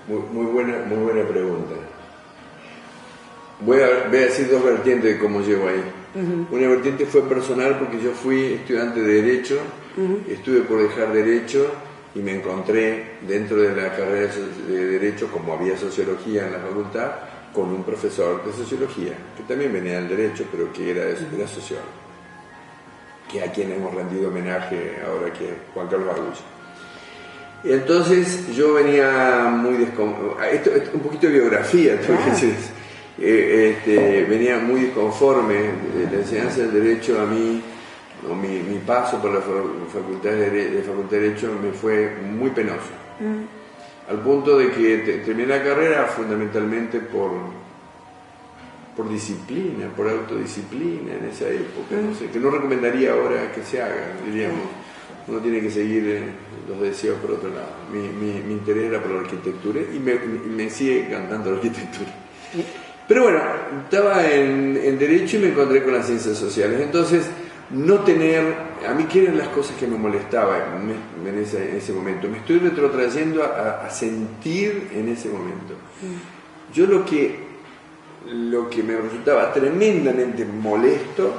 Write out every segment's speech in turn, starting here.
Muy buena pregunta. Voy a decir dos vertientes de cómo llego ahí. Una vertiente fue personal porque yo fui estudiante de Derecho, estuve por dejar Derecho y me encontré dentro de la carrera de Derecho, como había Sociología en la facultad, con un profesor de Sociología, que también venía del Derecho, pero que era sociólogo, que a quien hemos rendido homenaje ahora, que es Juan Carlos Arguello. Entonces yo venía muy esto es un poquito de biografía, venía muy disconforme de la enseñanza del derecho. A mí, mi paso por la facultad de Derecho me fue muy penoso, al punto de que terminé la carrera fundamentalmente por disciplina, por autodisciplina en esa época, no sé, que no recomendaría ahora que se haga, diríamos. Uno tiene que seguir los deseos por otro lado. Mi interés era por la arquitectura y me sigue encantando la arquitectura. Pero bueno, estaba en Derecho y me encontré con las ciencias sociales. Entonces, a mí, ¿qué eran las cosas que me molestaban en ese momento? Me estoy retrotrayendo a sentir en ese momento. Yo lo que me resultaba tremendamente molesto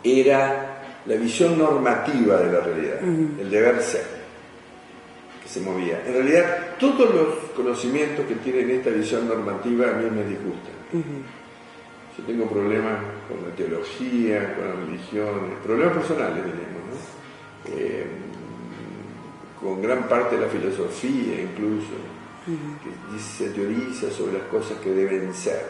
era la visión normativa de la realidad, el deber ser, que se movía. En realidad, todos los conocimientos que tienen esta visión normativa a mí me disgustan. Yo tengo problemas con la teología, con la religión, problemas personales, diríamos, ¿no? Con gran parte de la filosofía incluso, que se teoriza sobre las cosas que deben ser.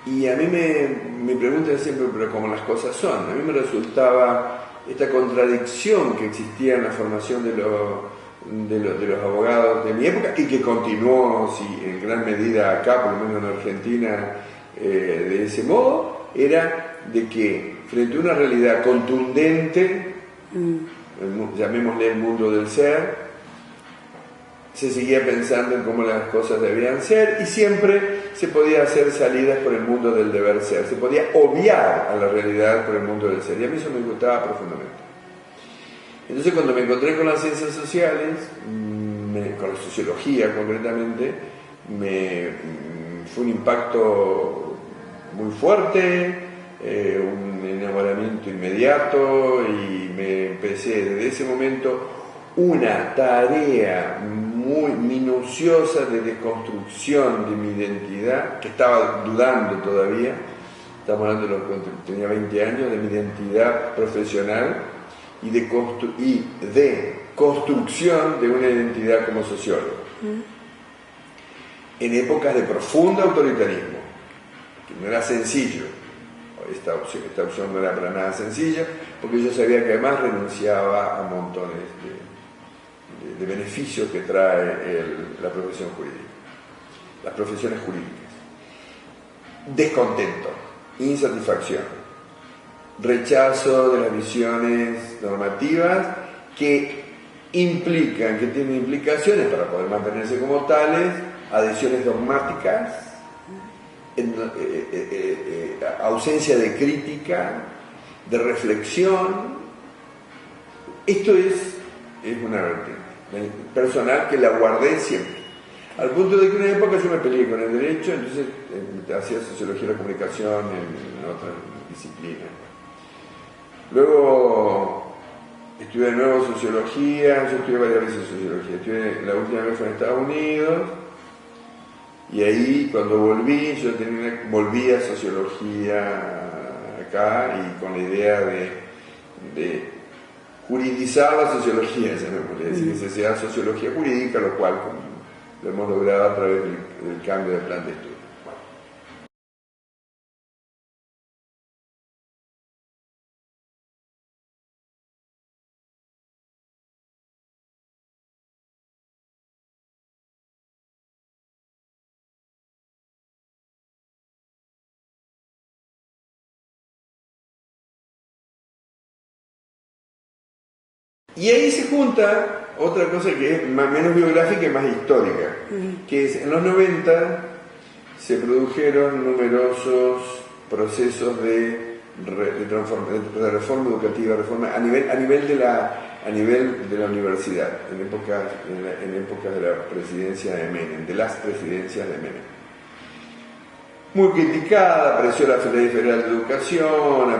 Y a mí me preguntan siempre, pero cómo las cosas son. A mí me resultaba esta contradicción que existía en la formación de los abogados de mi época y que continuó, en gran medida acá, por lo menos en Argentina, de ese modo, era de que frente a una realidad contundente, llamémosle el mundo del ser, se seguía pensando en cómo las cosas debían ser y siempre se podía hacer salidas por el mundo del deber ser, se podía obviar a la realidad por el mundo del ser, y a mí eso me gustaba profundamente. Entonces, cuando me encontré con las ciencias sociales, con la sociología concretamente, fue un impacto muy fuerte, un enamoramiento inmediato, y me empecé desde ese momento una tarea muy minuciosa de desconstrucción de mi identidad, que estaba dudando todavía. Estamos hablando de cuando tenía 20 años, de mi identidad profesional y de construcción de una identidad como sociólogo. En épocas de profundo autoritarismo, que no era sencillo. Esta opción no era para nada sencilla, porque yo sabía que además renunciaba a montones de beneficios que trae la profesión jurídica, las profesiones jurídicas. Descontento, insatisfacción, rechazo de las visiones normativas que tienen implicaciones para poder mantenerse como tales, adhesiones dogmáticas, ausencia de crítica, de reflexión. Esto es una vertiente personal que la guardé siempre, al punto de que en una época yo me peleé con el derecho, entonces hacía sociología de la comunicación en otra disciplina. Luego estudié de nuevo sociología, yo estudié varias veces sociología, la última vez fue en Estados Unidos, y ahí cuando volví, volví a sociología acá, y con la idea de juridizar la sociología, es decir, que se sea sociología jurídica, lo cual lo hemos logrado a través del cambio de plan de estudio. Y ahí se junta otra cosa que es menos biográfica y más histórica, que es en los 90 se produjeron numerosos procesos de reforma educativa, a nivel a nivel de la universidad, en épocas de la presidencia de Menem, de las presidencias de Menem. Muy criticada, apareció la Ley Federal de Educación,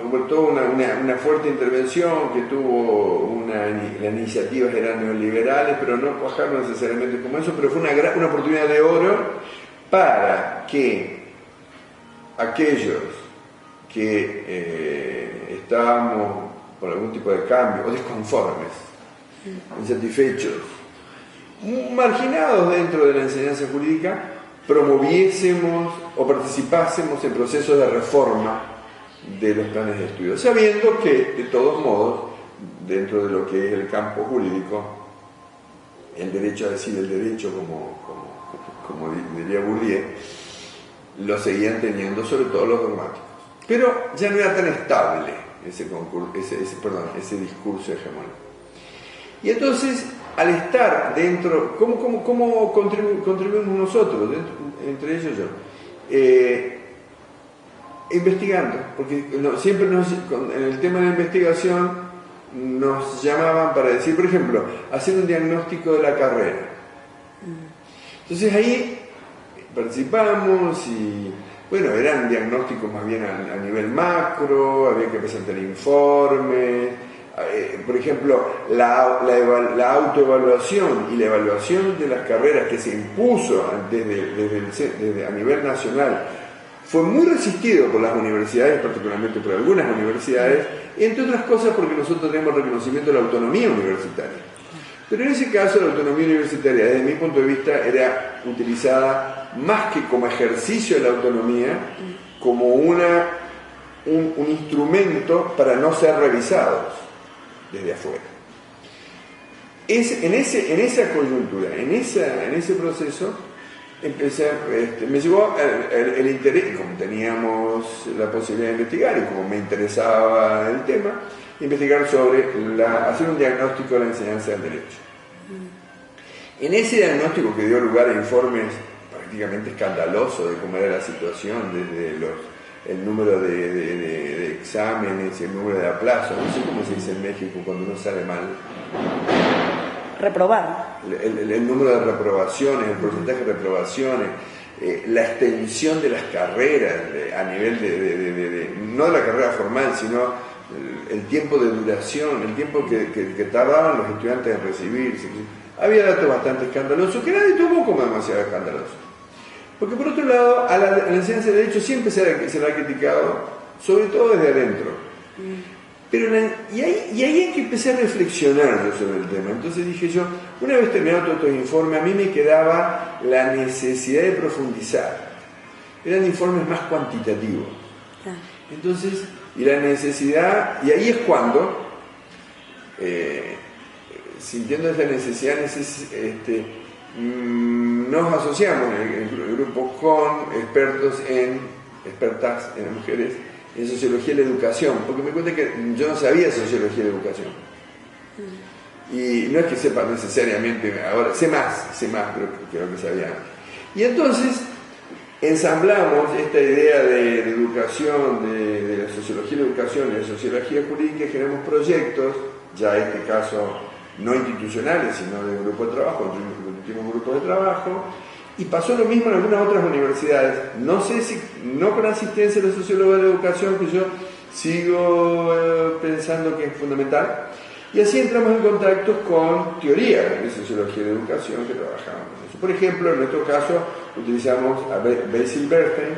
hubo toda una fuerte intervención que tuvo las iniciativas eran neoliberales, pero no cuajaron necesariamente como eso, pero fue una oportunidad de oro para que aquellos que estábamos por algún tipo de cambio, o desconformes, insatisfechos, marginados dentro de la enseñanza jurídica, promoviésemos o participásemos en procesos de reforma de los planes de estudio, sabiendo que, de todos modos, dentro de lo que es el campo jurídico, el derecho a decir el derecho, como diría Bourdieu, lo seguían teniendo, sobre todo los dogmáticos. Pero ya no era tan estable ese discurso hegemónico. Y entonces, al estar dentro, ¿cómo contribuimos nosotros, entre ellos yo? Investigando, porque siempre en el tema de la investigación nos llamaban para decir, por ejemplo, hacer un diagnóstico de la carrera. Entonces ahí participamos y, bueno, eran diagnósticos más bien a nivel macro, había que presentar informes. Por ejemplo, la autoevaluación y la evaluación de las carreras que se impuso desde a nivel nacional fue muy resistido por las universidades, particularmente por algunas universidades, entre otras cosas porque nosotros tenemos reconocimiento de la autonomía universitaria. Pero en ese caso la autonomía universitaria, desde mi punto de vista, era utilizada más que como ejercicio de la autonomía, como un instrumento para no ser revisados desde afuera. En esa coyuntura, en ese proceso, me llevó el interés, como teníamos la posibilidad de investigar y como me interesaba el tema, investigar sobre hacer un diagnóstico de la enseñanza del derecho. En ese diagnóstico, que dio lugar a informes prácticamente escandalosos de cómo era la situación, desde el número de exámenes y el número de aplazos, no sé cómo se dice en México cuando uno sale mal. Reprobar. El número de reprobaciones, el porcentaje de reprobaciones, la extensión de las carreras a nivel no de la carrera formal, sino el tiempo de duración, el tiempo que tardaban los estudiantes en recibirse. Había datos bastante escandalosos, que nadie tomó como demasiado escandalosos. Porque por otro lado, a la enseñanza de derecho siempre se la ha criticado, sobre todo desde adentro. Pero y ahí hay que empezar a reflexionar yo sobre el tema. Entonces dije yo, una vez terminado todos estos informes, a mí me quedaba la necesidad de profundizar. Eran informes más cuantitativos. Entonces, y la necesidad, y ahí es cuando, sintiendo esa necesidad, nos asociamos en el grupo con expertas en mujeres en sociología de la educación, porque me cuenta que yo no sabía sociología de la educación. Y no es que sepa necesariamente, ahora sé más, pero creo que sabía antes. Y entonces ensamblamos esta idea de educación, de la sociología de la educación y de la sociología jurídica, y generamos proyectos, ya en este caso no institucionales, sino de grupo de trabajo, constituimos grupos de trabajo. Y pasó lo mismo en algunas otras universidades, no sé si, no con asistencia de los sociólogos de la educación, que yo sigo pensando que es fundamental, y así entramos en contacto con teorías de sociología de la educación que trabajamos con eso. Por ejemplo, en nuestro caso utilizamos a Basil Bernstein,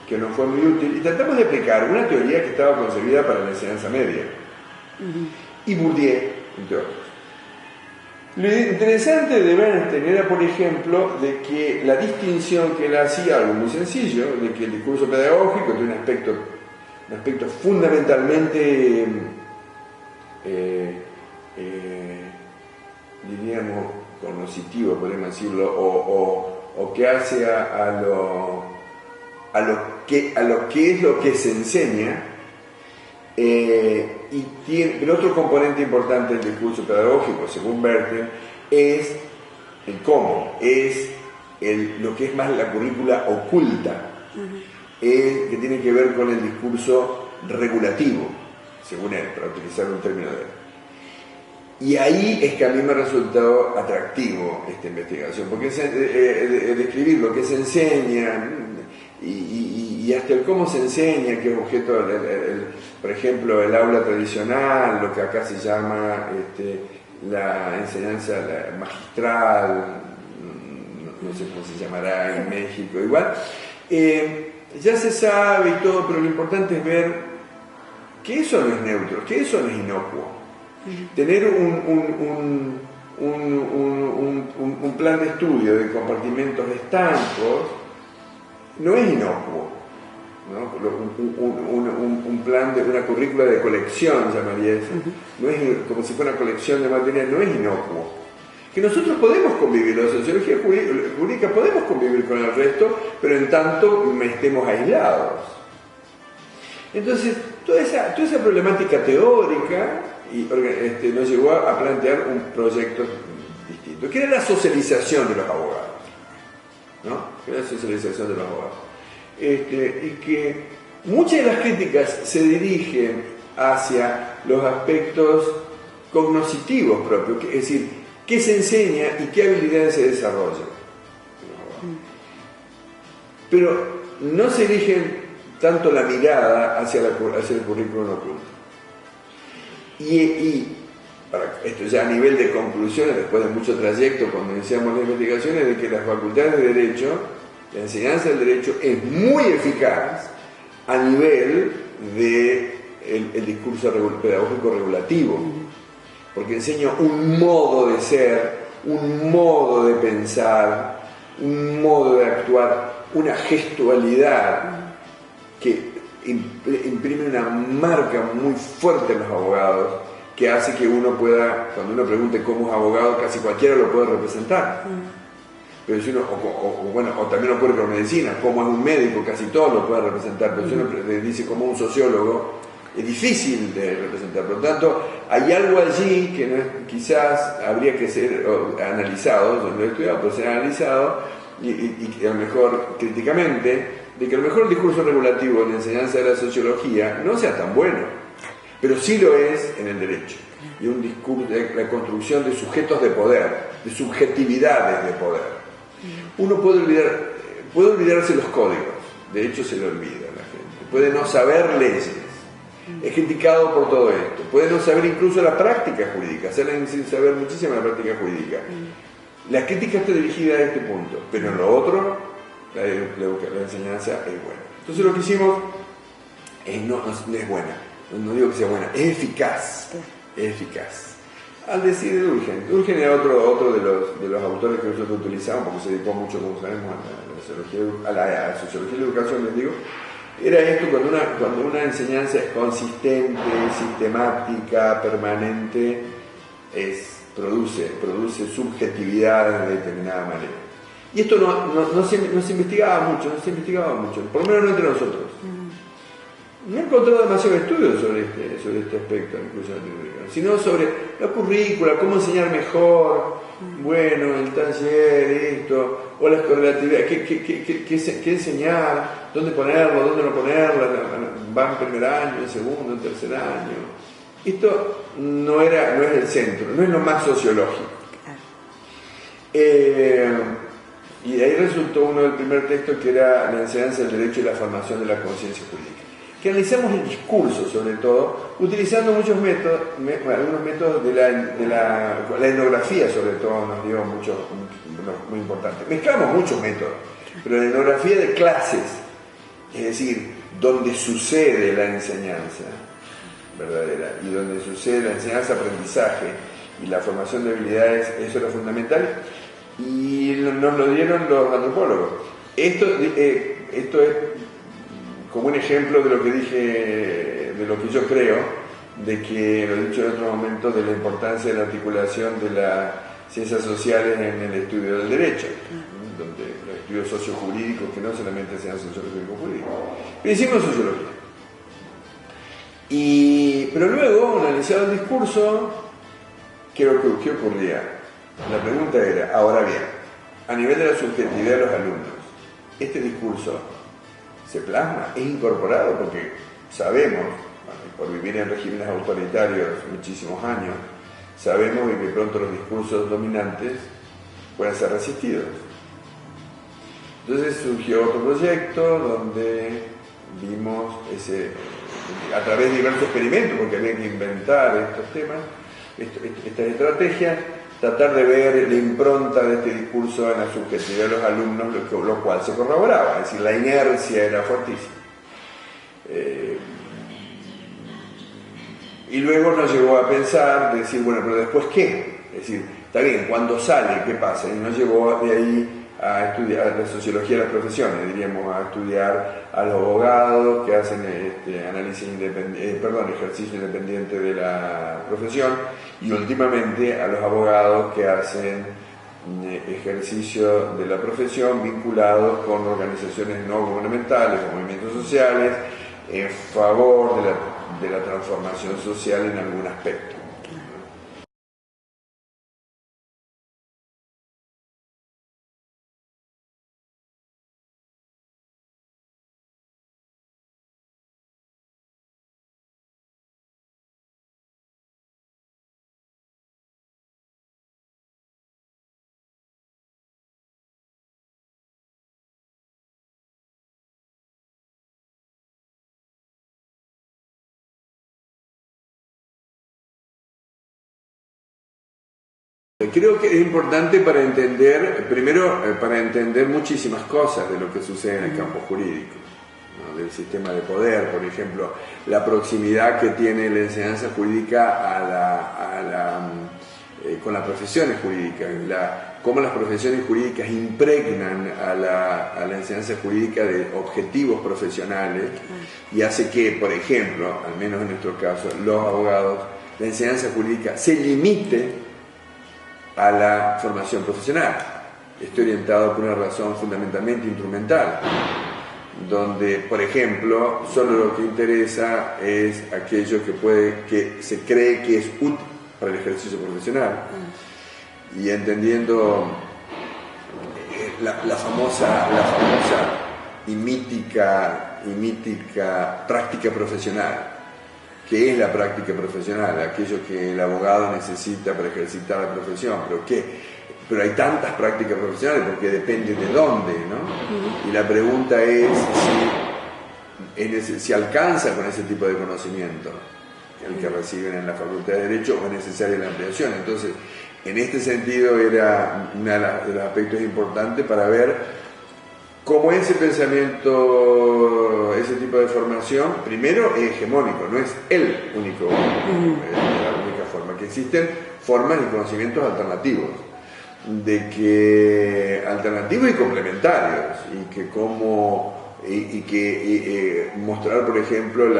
que nos fue muy útil, y tratamos de aplicar una teoría que estaba concebida para la enseñanza media, y Bourdieu, entre otros. Lo interesante de Bernstein era, por ejemplo, de que la distinción que él hacía, algo muy sencillo, de que el discurso pedagógico tiene un aspecto fundamentalmente, diríamos, cognoscitivo, podríamos decirlo, o que hace a lo que es lo que se enseña. Y tiene, el otro componente importante del discurso pedagógico, según Bernstein, es el cómo, es lo que es más la currícula oculta, que tiene que ver con el discurso regulativo, según él, para utilizar un término de él. Y ahí es que a mí me ha resultado atractivo esta investigación, porque es describir lo que se enseña y hasta el cómo se enseña, que es objeto, por ejemplo, el aula tradicional, lo que acá se llama la enseñanza magistral, no sé cómo se llamará en México, igual. Ya se sabe y todo, pero lo importante es ver que eso no es neutro, que eso no es inocuo. Tener un plan de estudio de compartimentos estancos no es inocuo, ¿no? Un plan de una currícula de colección, llamaría eso, no es como si fuera una colección de material, no es inocuo. Que nosotros podemos convivir, la sociología jurídica podemos convivir con el resto, pero en tanto estemos aislados. Entonces, toda esa problemática teórica nos llevó a plantear un proyecto distinto, que era la socialización de los abogados, ¿no? Que era la socialización de los abogados. Y que muchas de las críticas se dirigen hacia los aspectos cognitivos propios, es decir, qué se enseña y qué habilidades se desarrollan. Pero no se dirigen tanto la mirada hacia el currículum oculto. Y para esto ya a nivel de conclusiones, después de mucho trayecto, cuando iniciamos las investigaciones, de que las facultades de Derecho, la enseñanza del Derecho es muy eficaz a nivel del discurso pedagógico regulativo, porque enseña un modo de ser, un modo de pensar, un modo de actuar, una gestualidad que imprime una marca muy fuerte en los abogados, que hace que uno pueda, cuando uno pregunte cómo es abogado, casi cualquiera lo puede representar. Pero si uno, o también ocurre con medicina, cómo es un médico, casi todos lo pueden representar, pero si uno le dice como un sociólogo, es difícil de representar. Por lo tanto, hay algo allí que no es, quizás habría que ser analizado, yo no lo he estudiado, pero ser analizado, y a lo mejor críticamente, de que a lo mejor el discurso regulativo en la enseñanza de la sociología no sea tan bueno, pero sí lo es en el derecho. Y un discurso de la construcción de sujetos de poder, de subjetividades de poder. Uno puede olvidarse los códigos, de hecho se le olvida a la gente, puede no saber leyes, es criticado por todo esto, puede no saber incluso la práctica jurídica, sin saber muchísima la práctica jurídica. La crítica está dirigida a este punto, pero en lo otro la enseñanza es buena. Entonces lo que hicimos no es buena, no digo que sea buena, es eficaz, es eficaz. Al decir Durkheim era otro de los autores que nosotros utilizamos, porque se dedicó mucho, como sabemos, a la sociología de la educación, les digo. Era esto: cuando una enseñanza es consistente, sistemática, permanente, produce subjetividad de determinada manera. Y esto no se investigaba mucho, por lo menos no entre nosotros. No he encontrado demasiados estudios sobre este aspecto de la inclusión teórica, sino sobre la currícula, cómo enseñar mejor, bueno, el taller, esto, o las correlatividades, qué enseñar, dónde ponerlo, dónde no ponerlo, va en primer año, en segundo, en tercer año. Esto no es el centro, no es lo más sociológico. Y de ahí resultó uno del primer texto, que era la enseñanza del derecho y la formación de la conciencia jurídica, que analizamos el discurso, sobre todo, utilizando muchos métodos, algunos métodos de la etnografía, sobre todo, nos dio muy importante. Mezclamos muchos métodos, pero la etnografía de clases, es decir, donde sucede la enseñanza verdadera y donde sucede la enseñanza-aprendizaje y la formación de habilidades, eso era fundamental, y nos lo dieron los antropólogos. Esto es como un ejemplo de lo que dije, de lo que yo creo, de que, lo he dicho en otro momento, de la importancia de la articulación de las ciencias sociales en el estudio del derecho, donde los estudios sociojurídicos, que no solamente sean sociológico-jurídicos. Pero hicimos sociología. Pero luego, analizado el discurso, ¿qué ocurría? La pregunta era, ahora bien, a nivel de la subjetividad de los alumnos, este discurso se plasma, es incorporado, porque sabemos bueno, y por vivir en regímenes autoritarios muchísimos años, sabemos que pronto los discursos dominantes pueden ser resistidos. Entonces surgió otro proyecto donde vimos a través de diversos experimentos, porque había que inventar estos temas, estas estrategias, tratar de ver la impronta de este discurso en la subjetividad de los alumnos, lo cual se corroboraba, es decir, la inercia era fuertísima. Y luego nos llevó a pensar, decir, bueno, pero después ¿qué? Es decir, está bien, cuando sale, ¿qué pasa? Y nos llevó de ahí a estudiar la sociología de las profesiones, diríamos, a estudiar a los abogados que hacen ejercicio independiente de la profesión, y últimamente a los abogados que hacen ejercicio de la profesión vinculados con organizaciones no gubernamentales o movimientos sociales en favor de la transformación social en algún aspecto. Creo que es importante para entender, primero, para entender muchísimas cosas de lo que sucede en el campo jurídico, ¿no? Del sistema de poder, por ejemplo, la proximidad que tiene la enseñanza jurídica con las profesiones jurídicas, cómo las profesiones jurídicas impregnan a la enseñanza jurídica de objetivos profesionales y hace que, por ejemplo, al menos en nuestro caso, los abogados, la enseñanza jurídica se limite a la formación profesional. Estoy orientado por una razón fundamentalmente instrumental, donde, por ejemplo, solo lo que interesa es aquello que se cree que es útil para el ejercicio profesional, y entendiendo la famosa y mítica práctica profesional. ¿Qué es la práctica profesional? Aquello que el abogado necesita para ejercitar la profesión. Pero hay tantas prácticas profesionales porque depende de dónde, ¿no? Y la pregunta es si alcanza con ese tipo de conocimiento el que reciben en la Facultad de Derecho o es necesaria la ampliación. Entonces, en este sentido era uno de los aspectos importantes para ver cómo ese pensamiento, ese tipo de formación, primero es hegemónico, no es el único, la única forma, que existen formas y conocimientos alternativos, alternativos y complementarios, y que mostrar, por ejemplo,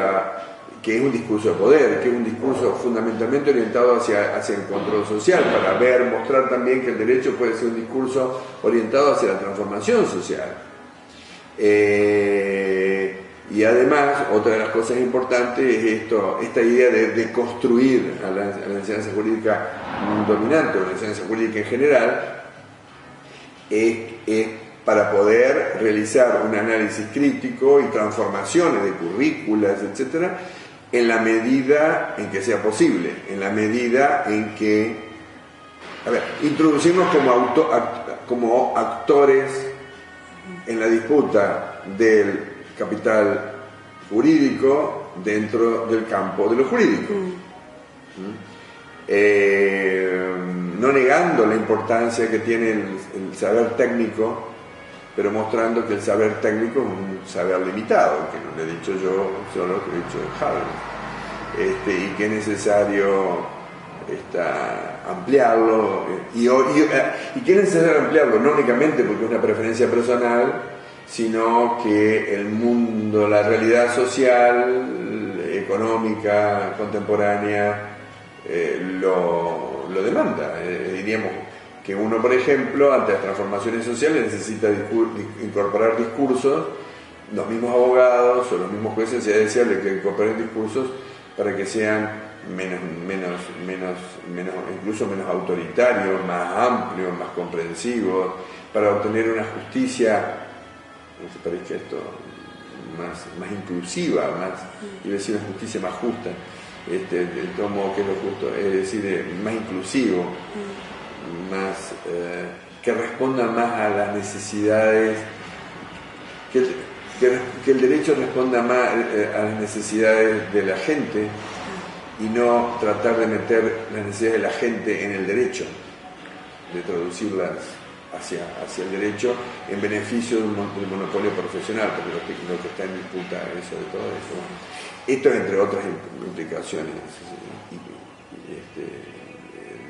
que es un discurso de poder, que es un discurso fundamentalmente orientado hacia el control social, para mostrar también que el derecho puede ser un discurso orientado hacia la transformación social. Y además, otra de las cosas importantes es esta idea de construir a la enseñanza jurídica dominante, o la enseñanza jurídica en general, para poder realizar un análisis crítico y transformaciones de currículas, etcétera, en la medida en que sea posible, en la medida en que, introducirnos como actores en la disputa del capital jurídico dentro del campo de lo jurídico. No negando la importancia que tiene el saber técnico, pero mostrando que el saber técnico es un saber limitado, que no lo he dicho yo solo, que lo he dicho Habermas, y que es necesario ampliarlo, y que es necesario ampliarlo no únicamente porque es una preferencia personal, sino que el mundo, la realidad social, económica, contemporánea, lo demanda. Diríamos que uno, por ejemplo, ante las transformaciones sociales necesita incorporar discursos. Los mismos abogados o los mismos jueces se deseable que incorporen discursos para que sean incluso menos autoritarios, más amplios, más comprensivos, para obtener una justicia, no se parezca esto, más inclusiva, iba a decir una justicia más justa, de todo modo que es lo justo, es decir, más inclusivo, más que responda más a las necesidades, que el derecho responda más a las necesidades de la gente y no tratar de meter las necesidades de la gente en el derecho, de traducirlas hacia el derecho en beneficio del monopolio profesional, porque lo que está en disputa es sobre todo eso. Esto entre otras implicaciones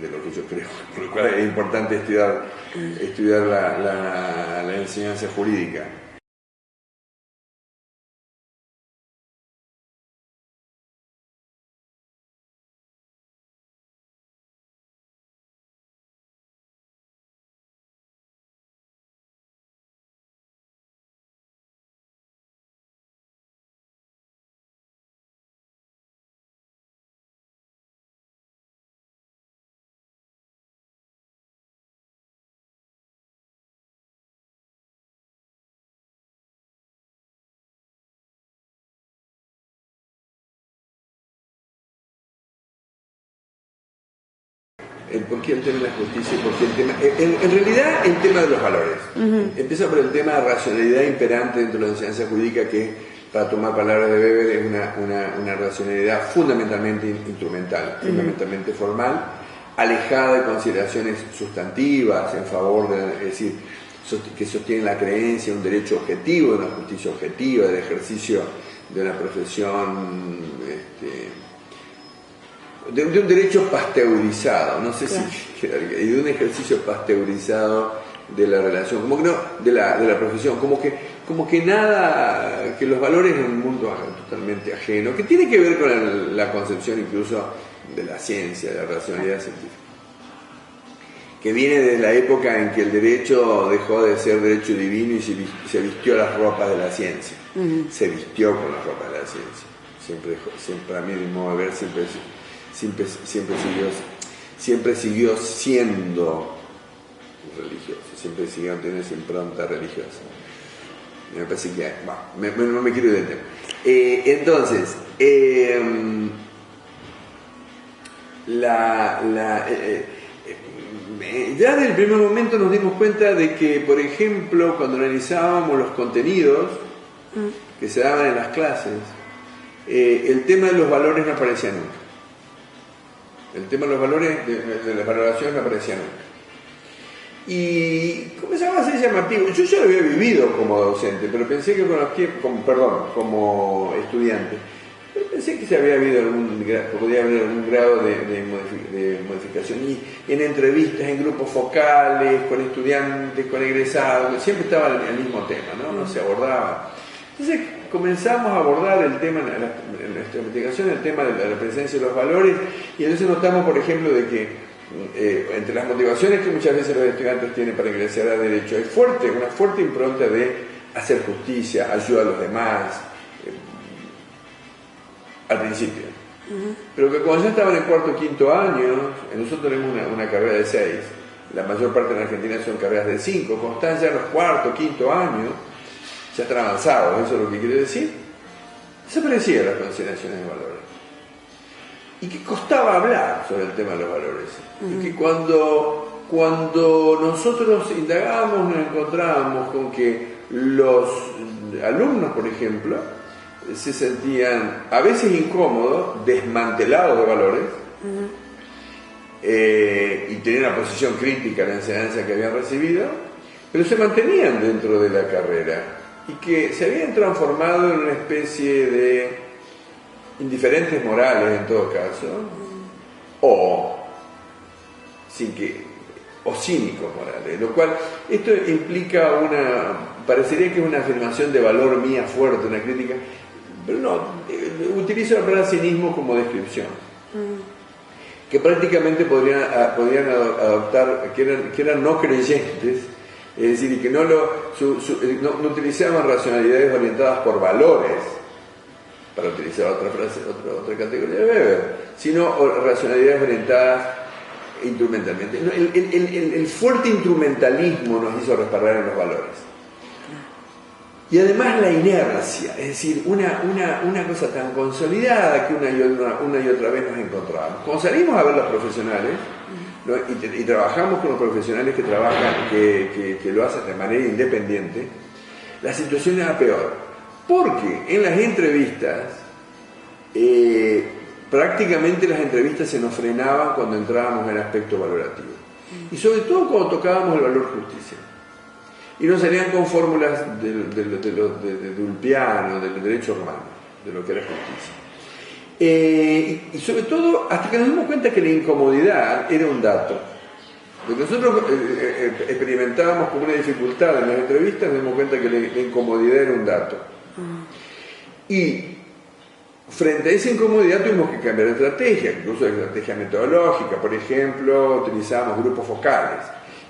de lo que yo creo, por lo cual es importante estudiar la enseñanza jurídica. ¿Por qué el tema de la justicia? Porque en realidad el tema de los valores. Empieza por el tema de racionalidad imperante dentro de la enseñanza jurídica, que, para tomar palabras de Weber, es una racionalidad fundamentalmente instrumental, fundamentalmente formal, alejada de consideraciones sustantivas en favor de, es decir, que sostienen la creencia de un derecho objetivo, de una justicia objetiva, del ejercicio de una profesión, de un derecho pasteurizado, no sé claro. si y de un ejercicio pasteurizado de la relación, como que no, de la profesión, como que nada, que los valores en un mundo totalmente ajeno, que tiene que ver con la concepción incluso de la ciencia, de la racionalidad científica, que viene de la época en que el derecho dejó de ser derecho divino y se vistió las ropas de la ciencia, se vistió con las ropas de la ciencia, siempre a mí de modo de ver siempre siguió siendo religioso, siempre siguió teniendo esa impronta religiosa. Me parece que no me quiero ir del tema. Entonces, ya desde el primer momento nos dimos cuenta de que, por ejemplo, cuando analizábamos los contenidos que se daban en las clases, el tema de los valores no aparecía nunca. El tema de los valores, de la valoración, no aparecía nunca. Y comenzaba a ser llamativo. Yo ya lo había vivido como docente, pero pensé que como estudiante. Pero pensé que podía haber algún grado de modificación. Y en entrevistas, en grupos focales, con estudiantes, con egresados, siempre estaba el mismo tema, ¿no? Se abordaba. Entonces comenzamos a abordar el tema en nuestra investigación, el tema de la presencia de los valores, y entonces notamos, por ejemplo, de que entre las motivaciones que muchas veces los estudiantes tienen para ingresar a Derecho, hay una fuerte impronta de hacer justicia, ayuda a los demás, al principio. Pero que cuando ya estaban en cuarto o quinto año, nosotros tenemos una carrera de 6, la mayor parte de la Argentina son carreras de 5, cuando están ya en los cuarto o quinto años, ya están avanzados, eso es lo que quiere decir, desaparecían las consideraciones de valores. Y que costaba hablar sobre el tema de los valores. Y que cuando nosotros indagábamos, nos encontrábamos con que los alumnos, por ejemplo, se sentían a veces incómodos, desmantelados de valores, y tenían una posición crítica a la enseñanza que habían recibido, pero se mantenían dentro de la carrera y que se habían transformado en una especie de indiferentes morales en todo caso, o cínicos morales, lo cual esto implica parecería que es una afirmación de valor mía fuerte, una crítica, pero no, utilizo la palabra cinismo como descripción, que prácticamente podrían adoptar, que eran no creyentes, es decir, y que no utilizaban racionalidades orientadas por valores, para utilizar otra frase, otra categoría de Weber, sino racionalidades orientadas instrumentalmente. El fuerte instrumentalismo nos hizo reparar en los valores. Y además la inercia, es decir, una cosa tan consolidada que una y otra vez nos encontramos. Cuando salimos a ver los profesionales, ¿no? y trabajamos con los profesionales que trabajan, que lo hacen de manera independiente, la situación era peor. Porque en las entrevistas, prácticamente las entrevistas se nos frenaban cuando entrábamos en el aspecto valorativo. Y sobre todo cuando tocábamos el valor justicia. Y nos salían con fórmulas de Ulpiano, del derecho romano, de lo que era justicia. Y sobre todo, hasta que nos dimos cuenta que la incomodidad era un dato. Lo que nosotros experimentábamos como una dificultad en las entrevistas, nos dimos cuenta que la incomodidad era un dato. Y frente a esa incomodidad tuvimos que cambiar de estrategia, incluso de estrategia metodológica. Por ejemplo, utilizábamos grupos focales.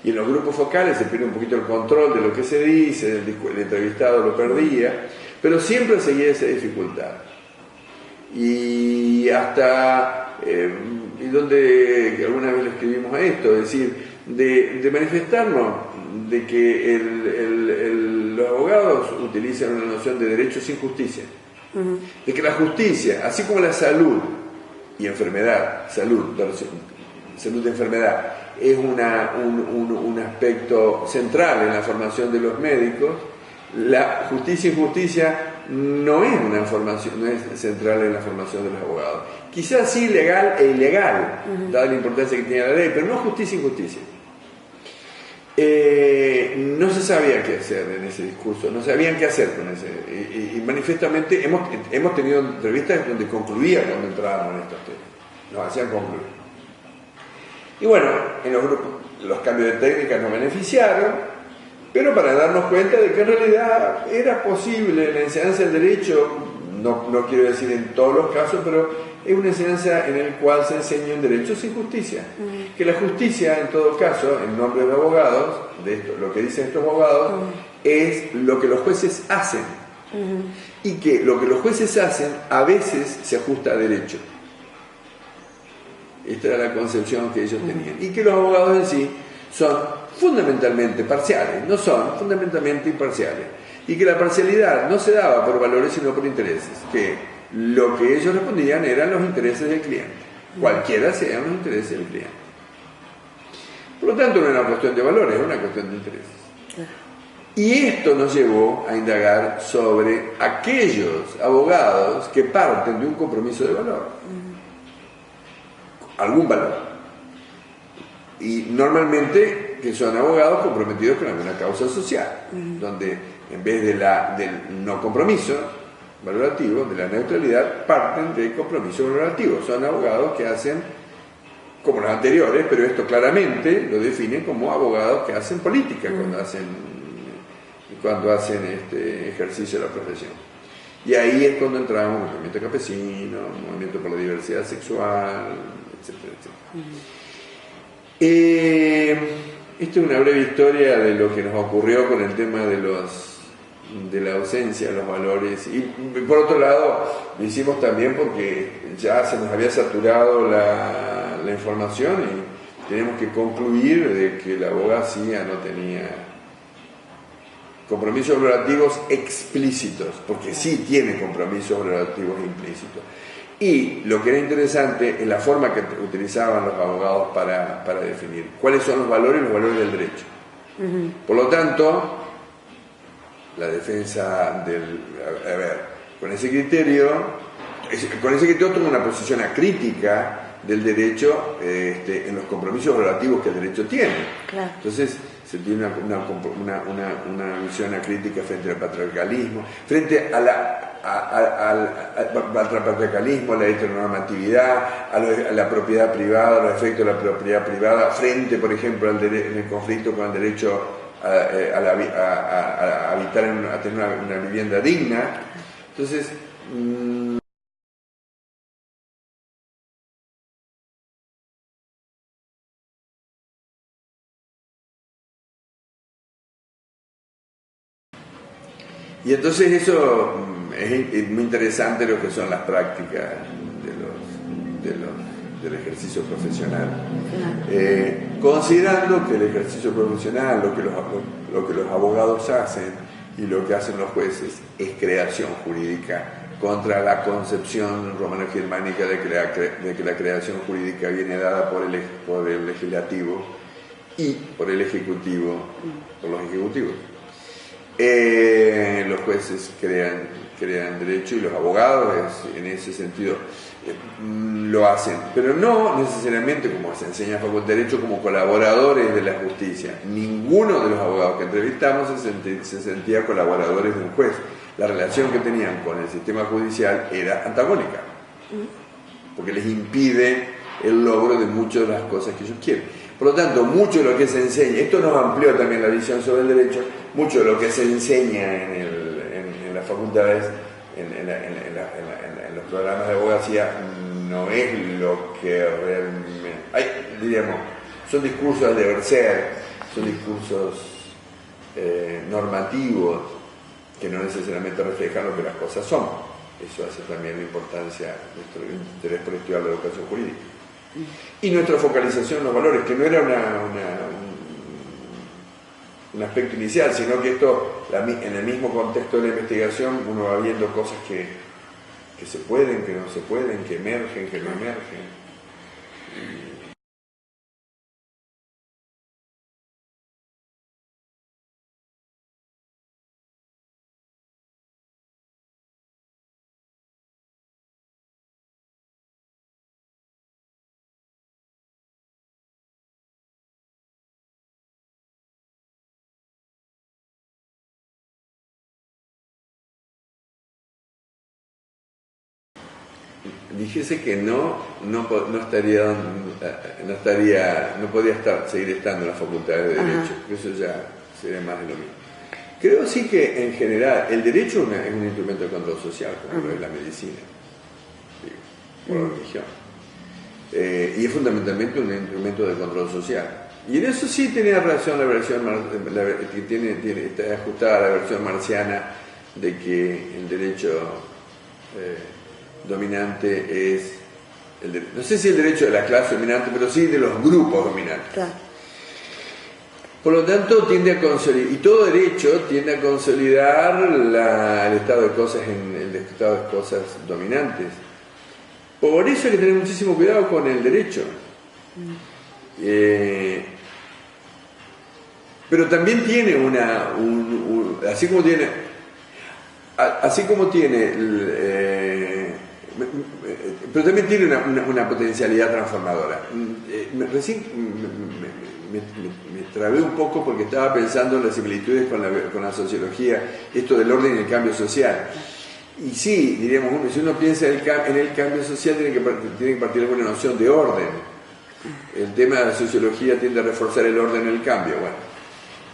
Y en los grupos focales se pierde un poquito el control de lo que se dice, el entrevistado lo perdía, pero siempre seguía esa dificultad. Y hasta, y donde alguna vez le escribimos a esto, es decir, de manifestarnos de que los abogados utilizan una noción de derecho sin justicia, de que la justicia, así como la salud y enfermedad, salud de enfermedad, es un aspecto central en la formación de los médicos, la justicia y injusticia no es una formación, no es central en la formación de los abogados. Quizás sí legal e ilegal, dada la importancia que tiene la ley, pero no justicia y injusticia. No se sabía qué hacer en ese discurso, no sabían qué hacer con ese. Y manifiestamente hemos tenido entrevistas donde concluía cuando entrábamos en estos temas, nos hacían concluir. Y bueno, en los grupos los cambios de técnica nos beneficiaron, pero para darnos cuenta de que en realidad era posible la enseñanza del derecho, no quiero decir en todos los casos, pero es una enseñanza en la cual se enseña un derecho sin justicia. Que la justicia, en todo caso, en nombre de abogados, de esto, lo que dicen estos abogados, es lo que los jueces hacen. Y que lo que los jueces hacen a veces se ajusta a derecho. Esta era la concepción que ellos tenían. Y que los abogados en sí son fundamentalmente parciales, no son fundamentalmente imparciales. Y que la parcialidad no se daba por valores sino por intereses. Que lo que ellos respondían eran los intereses del cliente. Cualquiera sean los intereses del cliente. Por lo tanto, no era una cuestión de valores, era una cuestión de intereses. Y esto nos llevó a indagar sobre aquellos abogados que parten de un compromiso de valor. Algún valor. Y normalmente que son abogados comprometidos con alguna causa social, donde en vez del no compromiso valorativo, de la neutralidad, parten de compromiso valorativo. Son abogados que hacen, como los anteriores, pero esto claramente lo definen como abogados que hacen política cuando hacen este ejercicio de la profesión. Y ahí es cuando entramos en el movimiento campesino, movimiento por la diversidad sexual, etcétera, etcétera. Esto es una breve historia de lo que nos ocurrió con el tema de la ausencia de los valores. Y por otro lado, lo hicimos también porque ya se nos había saturado la información y tenemos que concluir de que la abogacía no tenía compromisos valorativos explícitos, porque sí tiene compromisos valorativos implícitos. Y lo que era interesante es la forma que utilizaban los abogados para definir cuáles son los valores del derecho. Por lo tanto, la defensa con ese criterio toma una posición acrítica del derecho en los compromisos valorativos que el derecho tiene. Claro. Entonces se tiene una visión acrítica frente al patriarcalismo, frente al patriarcalismo, a la heteronormatividad, a la propiedad privada, a los efectos de la propiedad privada, frente, por ejemplo, en el conflicto con el derecho a habitar, a tener una vivienda digna. Entonces, y entonces eso es muy interesante, lo que son las prácticas del ejercicio profesional. Considerando que el ejercicio profesional, lo que los abogados hacen, y lo que hacen los jueces es creación jurídica contra la concepción romano-germánica de que la creación jurídica viene dada por el legislativo y por el ejecutivo, por los ejecutivos. Los jueces crean derecho y los abogados en ese sentido lo hacen, pero no necesariamente, como se enseña en Facultad de Derecho, como colaboradores de la justicia. Ninguno de los abogados que entrevistamos se sentía colaboradores de un juez. La relación que tenían con el sistema judicial era antagónica, porque les impide el logro de muchas de las cosas que ellos quieren. Por lo tanto, mucho de lo que se enseña, esto nos amplió también la visión sobre el derecho, mucho de lo que se enseña en las facultades, en los programas de abogacía, no es lo que realmente... diríamos, son discursos al deber ser, son discursos normativos, que no necesariamente reflejan lo que las cosas son. Eso hace también la importancia de nuestro interés por estudiar la educación jurídica. Y nuestra focalización en los valores, que no era un aspecto inicial, sino que esto, en el mismo contexto de la investigación, uno va viendo cosas que se pueden, que no se pueden, que emergen, que no emergen. Dijese que no podía seguir estando en las facultades de Derecho, que eso ya sería más de lo mismo. Creo sí que en general el derecho es un instrumento de control social, como lo es la medicina, o la religión, y es fundamentalmente un instrumento de control social. Y en eso sí tenía relación la versión que está ajustada a la versión marciana de que el derecho dominante es no sé si el derecho de la clase dominante, pero sí de los grupos dominantes. Claro. Por lo tanto, tiende a consolidar, y todo derecho tiende a consolidar el estado de cosas el estado de cosas dominantes. Por eso hay que tener muchísimo cuidado con el derecho. Pero también tiene pero también tiene una potencialidad transformadora. Recién me trabé un poco porque estaba pensando en las similitudes con la sociología, esto del orden y el cambio social. Y sí, diríamos, si uno piensa en el cambio social, tiene que partir de una noción de orden. El tema de la sociología tiende a reforzar el orden y el cambio. Bueno,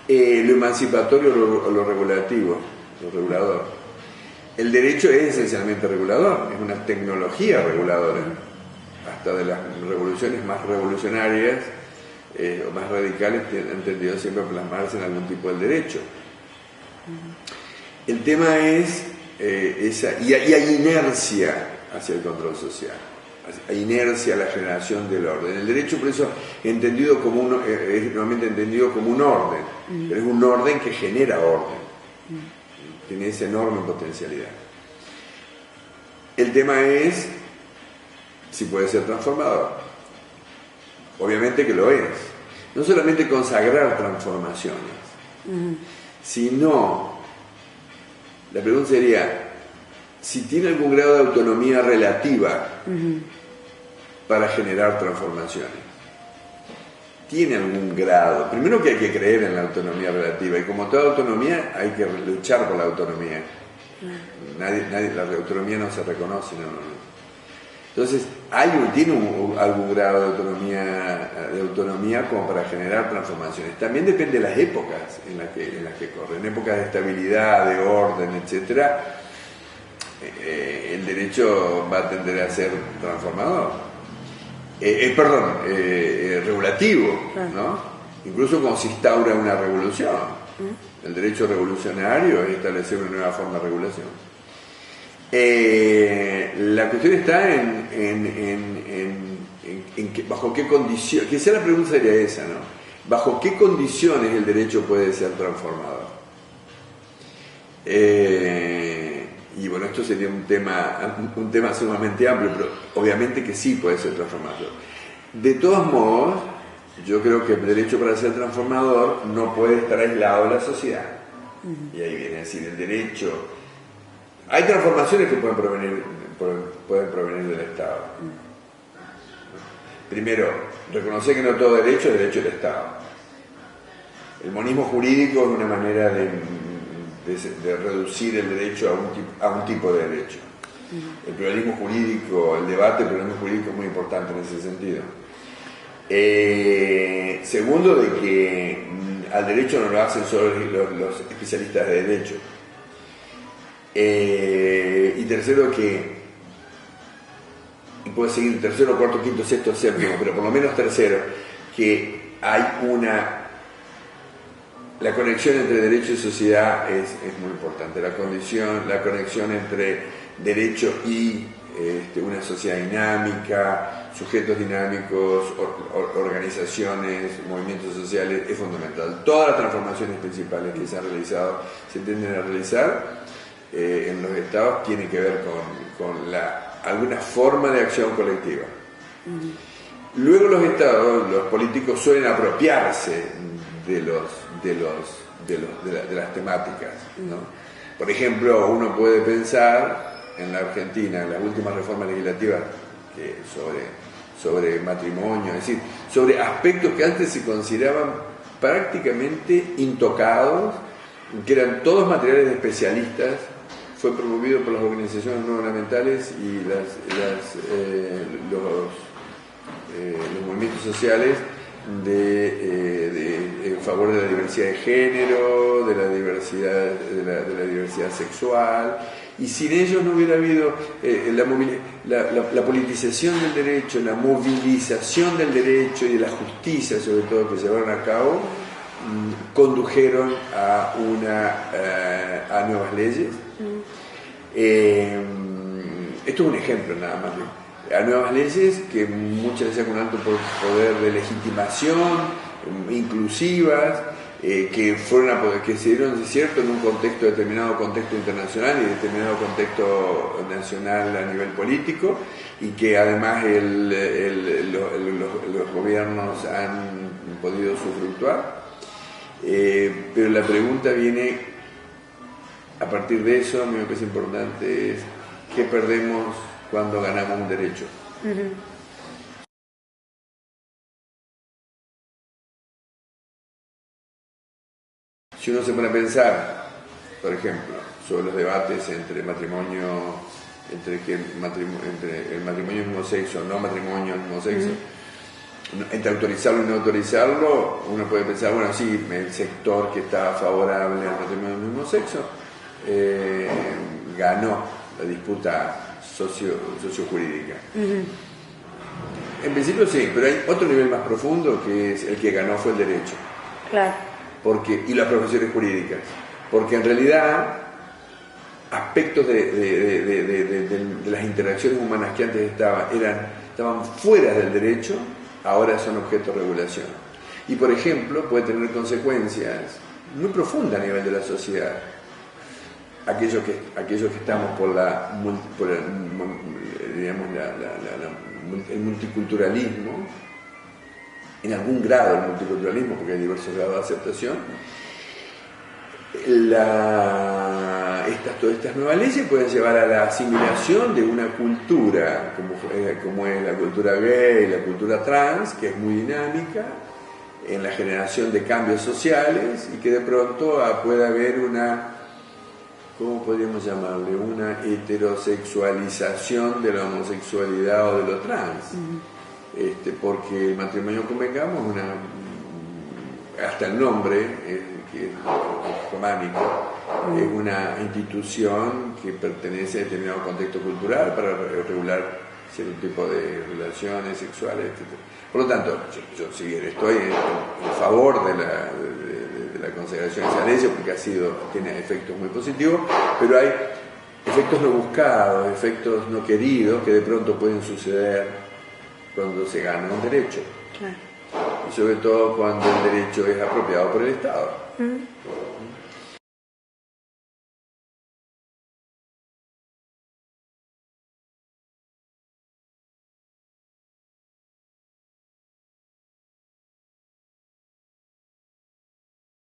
lo emancipatorio o lo regulativo, lo regulador. El derecho es esencialmente regulador, es una tecnología reguladora, hasta de las revoluciones más revolucionarias o más radicales han tendido siempre a plasmarse en algún tipo de derecho. El tema es y hay inercia hacia el control social, hay inercia a la generación del orden. El derecho, por eso, es normalmente entendido como un orden, pero es un orden que genera orden. Tiene esa enorme potencialidad. El tema es si puede ser transformador. Obviamente que lo es. No solamente consagrar transformaciones, sino, la pregunta sería, si tiene algún grado de autonomía relativa para generar transformaciones. Tiene algún grado. Primero que hay que creer en la autonomía relativa, y como toda autonomía hay que luchar por la autonomía. La autonomía no se reconoce, no. Entonces, tiene algún grado de autonomía como para generar transformaciones. También depende de las épocas en las que corre. En épocas de estabilidad, de orden, etcétera, el derecho va a tender a ser transformador. Regulativo, ¿no? Incluso cuando se instaura una revolución. El derecho revolucionario es establecer una nueva forma de regulación. La cuestión está en bajo qué condiciones, quizá la pregunta sería esa, ¿no? ¿Bajo qué condiciones el derecho puede ser transformador? Y bueno, esto sería un tema sumamente amplio, pero obviamente que sí puede ser transformador. De todos modos, yo creo que el derecho, para ser transformador, no puede estar aislado de la sociedad. Y ahí viene a decir, el derecho... Hay transformaciones que pueden provenir del Estado. Primero, reconocer que no todo derecho es derecho del Estado. El monismo jurídico es una manera de reducir el derecho a un tipo de derecho. El pluralismo jurídico, el debate del pluralismo jurídico es muy importante en ese sentido. Segundo, de que al derecho no lo hacen solo los especialistas de derecho. Y tercero, y puede seguir tercero, cuarto, quinto, sexto, séptimo, pero por lo menos tercero, que hay la conexión entre derecho y sociedad es muy importante. La conexión entre derecho y una sociedad dinámica, sujetos dinámicos, organizaciones, movimientos sociales, es fundamental. Todas las transformaciones principales que se tienden a realizar en los estados tienen que ver con alguna forma de acción colectiva. Luego los estados, los políticos suelen apropiarse de las temáticas, ¿no? Por ejemplo, uno puede pensar en la Argentina, en las últimas reformas legislativas sobre matrimonio, es decir, sobre aspectos que antes se consideraban prácticamente intocados, que eran todos materiales de especialistas. Fue promovido por las organizaciones no gubernamentales y los movimientos sociales en favor de la diversidad de género, de la diversidad sexual, y sin ellos no hubiera habido la politización del derecho, la movilización del derecho y de la justicia, sobre todo, que se llevaron a cabo, condujeron a nuevas leyes. Esto es un ejemplo nada más, a nuevas leyes que muchas veces con alto poder de legitimación, inclusivas, que se dieron, es cierto, en un determinado contexto internacional y determinado contexto nacional a nivel político, y que además los gobiernos han podido usufructuar. Pero la pregunta viene a partir de eso. A mí lo que es importante es qué perdemos cuando ganamos un derecho. Si uno se pone a pensar, por ejemplo, sobre los debates entre el matrimonio del mismo sexo, no matrimonio del mismo sexo, entre autorizarlo y no autorizarlo, uno puede pensar, bueno, sí, el sector que está favorable al matrimonio del mismo sexo ganó la disputa sociojurídica. En principio sí, pero hay otro nivel más profundo, que es el que ganó fue el derecho. Claro. Y las profesiones jurídicas. Porque en realidad aspectos de las interacciones humanas que antes estaban fuera del derecho, ahora son objeto de regulación. Y por ejemplo, puede tener consecuencias muy profundas a nivel de la sociedad. Aquellos que estamos por el multiculturalismo, en algún grado el multiculturalismo, porque hay diversos grados de aceptación, todas estas nuevas leyes pueden llevar a la asimilación de una cultura, como es la cultura gay, la cultura trans, que es muy dinámica, en la generación de cambios sociales, y que de pronto puede haber ¿cómo podríamos llamarle? Una heterosexualización de la homosexualidad o de lo trans. Porque el matrimonio, convengamos, hasta el nombre, que es románico, es una institución que pertenece a determinado contexto cultural para regular cierto tipo de relaciones sexuales, etc. Por lo tanto, yo estoy en favor de la consagración de esa ley, porque tiene efectos muy positivos, pero hay efectos no buscados, efectos no queridos, que de pronto pueden suceder cuando se gana un derecho. Claro. Y sobre todo cuando el derecho es apropiado por el Estado.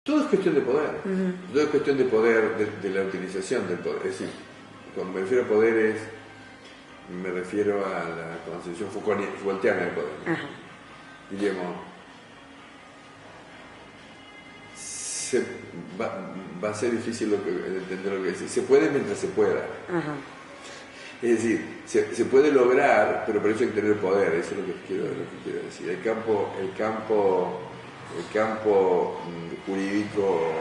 Todo es cuestión de poder. Todo es cuestión de poder, de la utilización del poder. Es decir, cuando me refiero a poderes, me refiero a la concepción Foucaultiana del poder. Diríamos, va a ser difícil entender lo que decir. Se puede mientras se pueda. Es decir, se puede lograr, pero por eso hay que tener poder. Eso es lo que quiero decir. El campo jurídico,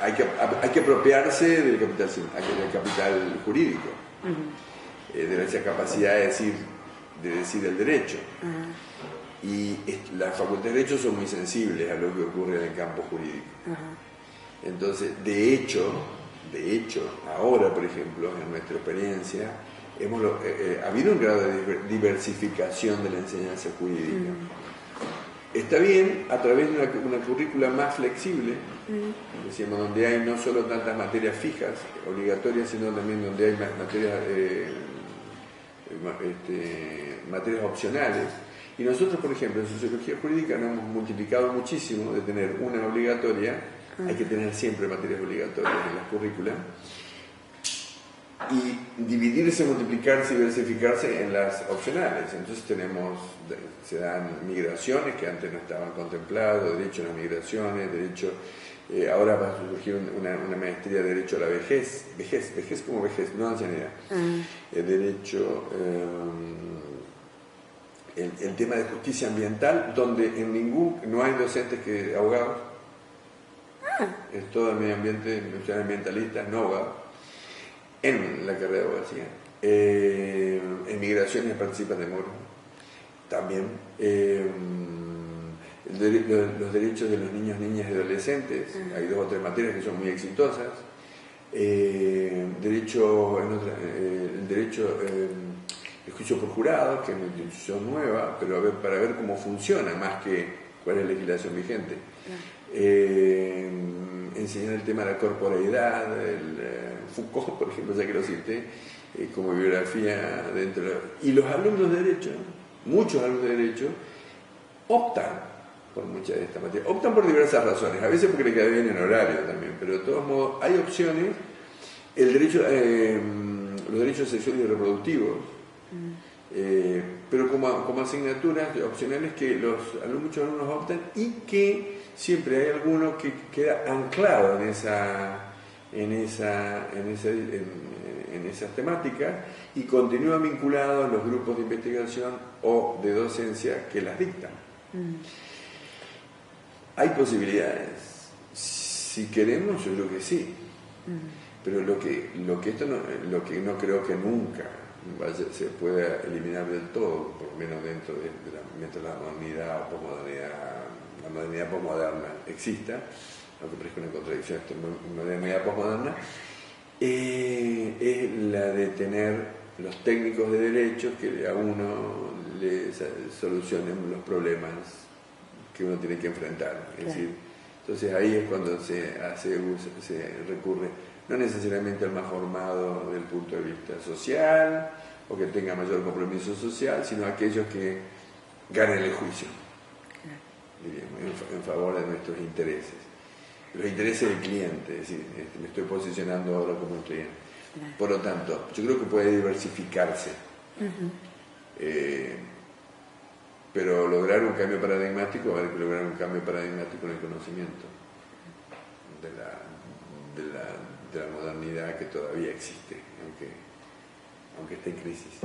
hay que apropiarse del capital jurídico, de esa capacidad de decir el derecho. Y las facultades de derecho son muy sensibles a lo que ocurre en el campo jurídico. Entonces, de hecho, ahora, por ejemplo, en nuestra experiencia, ha habido un grado de diversificación de la enseñanza jurídica. Está bien a través de una currícula más flexible, decíamos, donde hay no solo tantas materias fijas, obligatorias, sino también donde hay materias opcionales. Y nosotros, por ejemplo, en sociología jurídica nos hemos multiplicado muchísimo de tener una obligatoria. Hay que tener siempre materias obligatorias en las currículas, y dividirse, multiplicarse y diversificarse en las opcionales. Entonces se dan migraciones que antes no estaban contemplados, derecho a las migraciones, derecho, ahora va a surgir una maestría de derecho a la vejez como vejez, no ancianidad, derecho, el tema de justicia ambiental, donde no hay docentes abogados, es todo el medio ambiente, ambientalistas, no abogados, en la carrera de abogacía. En migraciones participan de Moro también. Los derechos de los niños, niñas y adolescentes, hay 2 o 3 materias que son muy exitosas. El derecho el juicio por jurado, que es una institución nueva, pero para ver cómo funciona, más que cuál es la legislación vigente. Enseñar el tema de la corporeidad, Foucault, por ejemplo, ya que lo cité, como bibliografía dentro de... Y los alumnos de Derecho, muchos alumnos de Derecho, optan por muchas de estas materias. Optan por diversas razones, a veces porque le queda bien en horario también, pero de todos modos hay opciones. Los derechos sexuales y reproductivos, pero como asignaturas opcionales que muchos alumnos optan, y que siempre hay alguno que queda anclado en esas temáticas y continúa vinculado a los grupos de investigación o de docencia que las dictan. Hay posibilidades, si queremos, yo creo que sí, pero lo que no creo que nunca se pueda eliminar del todo, por lo menos mientras la modernidad o posmodernidad, la modernidad posmoderna exista, aunque parezca una contradicción esta modernidad posmoderna, es la de tener los técnicos de derechos que a uno le solucionen los problemas que uno tiene que enfrentar. Es decir, entonces ahí es cuando se recurre no necesariamente al más formado desde el punto de vista social o que tenga mayor compromiso social, sino a aquellos que ganen el juicio, diríamos, en favor de nuestros intereses, los intereses del cliente. Es decir, me estoy posicionando ahora como un cliente. Por lo tanto, yo creo que puede diversificarse, pero lograr un cambio paradigmático va a haber que lograr un cambio paradigmático en el conocimiento de la modernidad que todavía existe, aunque esté en crisis.